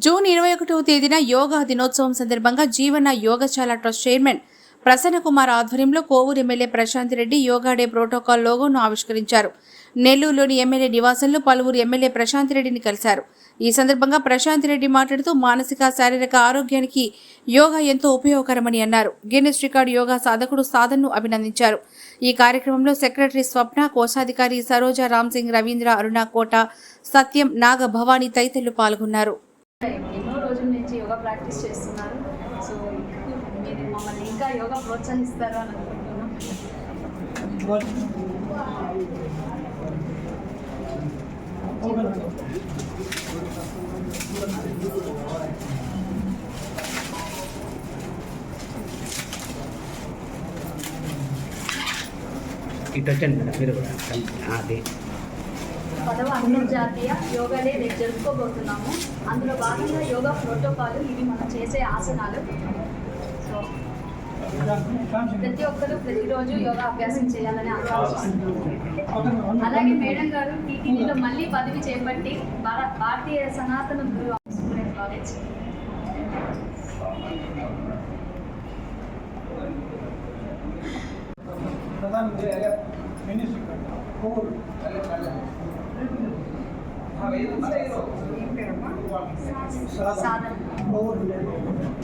June 21వ తేదీన యోగా దినోత్సవం సందర్భంగా జీవన యోగశాల ట్రస్ట్ చైర్మన్ ప్రసన్న కుమార్ ఆధ్వర్యంలో Kovur MLA Prashant Reddy yoga day protocol లోగోను ఆవిష్కరించారు. నెల్లూరులోని ఎమ్మెల్యే నివాసంలో పలువురు ఎమ్మెల్యే ప్రశాంత్ రెడ్డిని కలిశారు. ఈ సందర్భంగా ప్రశాంత్ రెడ్డి మాట్లాడుతూ మానసిక శారీరక ఆరోగ్యానికి యోగా ఎంతో ఉపయోగకరమని అన్నారు. గిన్నిస్ రికార్డు యోగా సాధకుడు సాధన్ను అభినందించారు. ఈ కార్యక్రమంలో సెక్రటరీ స్వప్న, కోశాధికారి సరోజ, రామ్ సింగ్, రవీంద్ర, అరుణ, కోట, సత్యం, నాగ, భవానీ తదితరులు పాల్గొన్నారు. ఎన్నో రోజుల నుంచి యోగా ప్రాక్టీస్ చేస్తున్నారు. సో మీరు మమ్మల్ని ఇంకా యోగా ప్రోత్సహిస్తారు అని అనుకుంటున్నాం. అదే 10వ అంతర్జాతీయ యోగా డే రేపు జరుపుకోబోతున్నాము. అందులో భాగంగా యోగా ప్రోటోకాల్, ఇవి మనం చేసే ఆసనాలు. సో ప్రతి ఒక్కరూ ప్రతిరోజు యోగా అభ్యాసం చేయాలని ఆలోచిస్తున్నాము. అలాగే మేడం గారు టీటీడీలో మళ్ళీ పదవి చేపట్టి భారతీయ సనాతన గురు కాలేజ్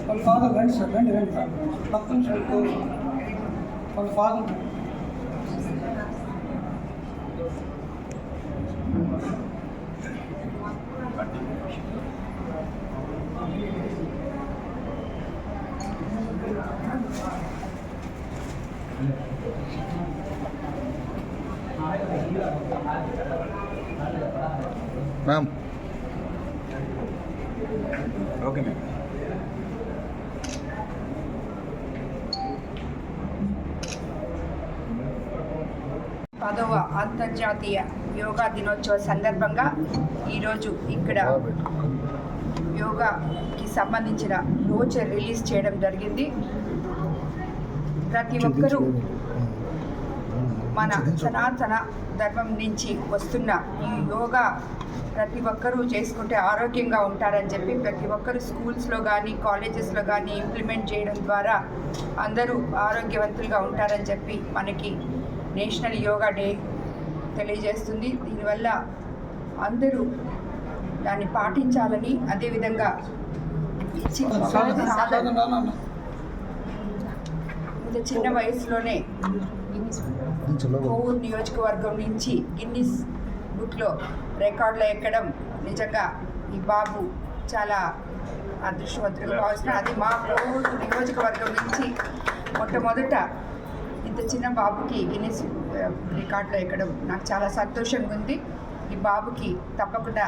వాళ్ళ ఫాదర్ రండి సార్, రండి పక్కన వాళ్ళ ఫాదర్ మ్యామ్. Okay ma'am. పదవ అంతర్జాతీయ యోగా దినోత్సవ సందర్భంగా ఈరోజు ఇక్కడ యోగాకి సంబంధించిన బ్రోచర్ రిలీజ్ చేయడం జరిగింది. ప్రతి ఒక్కరూ మన సనాతన ధర్మం నుంచి వస్తున్న ఈ యోగా ప్రతి ఒక్కరూ చేసుకుంటే ఆరోగ్యంగా ఉంటారని చెప్పి ప్రతి ఒక్కరు స్కూల్స్లో కానీ కాలేజెస్లో కానీ ఇంప్లిమెంట్ చేయడం ద్వారా అందరూ ఆరోగ్యవంతులుగా ఉంటారని చెప్పి మనకి నేషనల్ యోగా డే తెలియజేస్తుంది. దీనివల్ల అందరూ దాన్ని పాటించాలని, అదేవిధంగా ఇంత చిన్న వయసులోనే కోవూరు నియోజకవర్గం నుంచి గిన్నిస్ బుక్లో రికార్డులో ఎక్కడం నిజంగా ఈ బాబు చాలా అదృష్టవంతులుగా భావిస్తున్నాను. అది మా కోవూరు నియోజకవర్గం నుంచి మొట్టమొదట ఇంత చిన్న బాబుకి గిన్నిస్ రికార్డులో ఎక్కడం నాకు చాలా సంతోషంగా ఉంది. ఈ బాబుకి తప్పకుండా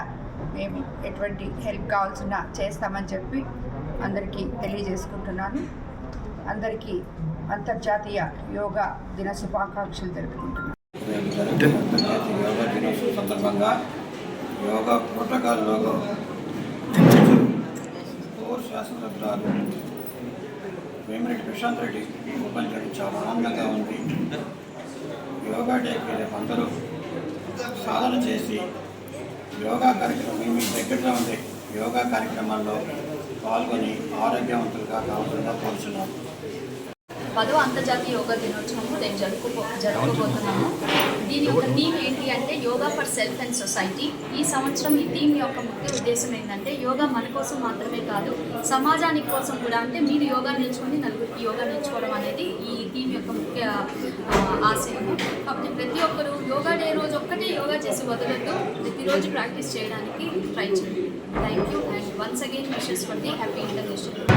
మేము ఎటువంటి హెల్ప్ కావాల్సిన చేస్తామని చెప్పి అందరికీ తెలియజేసుకుంటున్నాను. అందరికీ అంతర్జాతీయ యోగా దిన శుభాకాంక్షలు తెలుపుకుంటున్నాను. యోగా దినోత్సవం సందర్భంగా యోగా ప్రోటోకాల్ లోగో కోవూరు శాసనసభ్యురాలు వేమిరెడ్డి ప్రశాంత్ రెడ్డి ఓపెన్ చేయడం చాలా ఆనందంగా ఉంది. యోగా డేకి రేపు అందరూ సాధన చేసి యోగా కార్యక్రమం మీ దగ్గరలో ఉండే యోగా కార్యక్రమాల్లో పాల్గొని ఆరోగ్యవంతులుగా కావాల్సిందిగా కోరుచున్నాం. 10వ అంతర్జాతీయ యోగా దినోత్సవం రేపు జరుపుకోబోతున్నాము. దీని యొక్క థీమ్ ఏంటి అంటే yoga for self and society. ఈ సంవత్సరం ఈ థీమ్ యొక్క ముఖ్య ఉద్దేశం ఏంటంటే యోగా మన కోసం మాత్రమే కాదు, సమాజానికి కోసం కూడా. అంటే మీరు యోగా నేర్చుకుని నలుగురికి యోగా నేర్చుకోవడం అనేది ఈ థీమ్ యొక్క ముఖ్య ఆశయము. కాబట్టి ప్రతి ఒక్కరు యోగా డే రోజు ఒక్కటే యోగా చేసి వదలొద్దు, ప్రతిరోజు ప్రాక్టీస్ చేయడానికి ట్రై చేయండి. Thank you and once again wishes for the happy international.